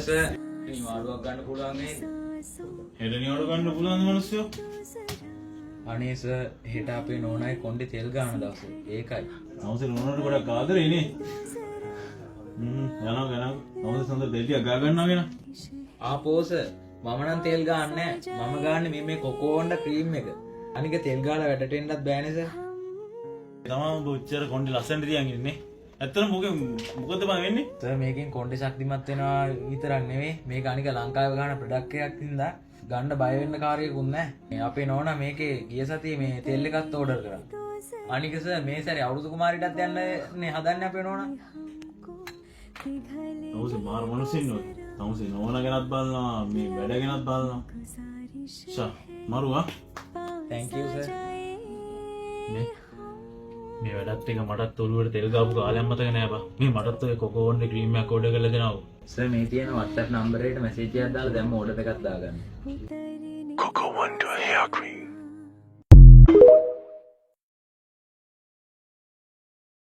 Sir නිවාඩුවක් ගන්න පුළුවන් මේ. හෙට නිවාඩු ගන්න පුළුවන් මිනිස්සු. අනේ සර් හෙට අපේ නෝනායි කොණ්ඩේ තෙල් ගන්න දවසේ. ඒකයි. නවසේ නෝනාට ගොඩක් ආදරේ නේ. යනවා. නවසේ සඳ තෙල් ටික ගා ගන්නවා කියන. ආපෝ සර් මම නම් තෙල් ගන්නෑ. මම ගන්නේ මේ කොකෝන්ඩ ක්‍රීම් එක. අනික තෙල් ගාලා වැඩට එන්නත් බෑනේ සර්. තමම බොච්චර කොණ්ඩේ ලස්සනට තියන් ඉන්නේ. ඇත්තටම මොකද බං වෙන්නේ? සර් මේකෙන් කොණ්ඩේ ශක්තිමත් වෙනවා විතරක් නෙවෙයි මේක අනික ලංකාවේ ගන්න ප්‍රොඩක්ට් එකක් හින්දා ගන්න බය වෙන්න කාර්යයකුත් නැහැ. අපේ නෝනා මේකේ ගිය සතියේ මේ තෙල් එකත් ඕඩර් කරා. අනික සර් මේ සැරේ අවුරුදු කුමාරිටත් යන්නේ හදන්නේ අපේ නෝනා. නවසේ මාර මිනිස්සුන්නේ. නවසේ නෝනා ගැනත් බලනවා මේ වැඩ ගැනත් බලනවා. ෂා මරුවා. thank you sir. මේ වැඩත් එක මටත් ඔළුවට තෙල් ගාපු කාලයක් මතක නෑ බා. මේ මටත් ඔය කොකෝන්ඩේ ක්‍රීම් එකක් ඕඩර් කරලා දෙනවා. සර් මේ තියෙන WhatsApp නම්බරේට මැසේජ් එකක් දාලා දැම්ම ඕඩර් එකක් දාගන්න. Coco Wonder Hair Cream.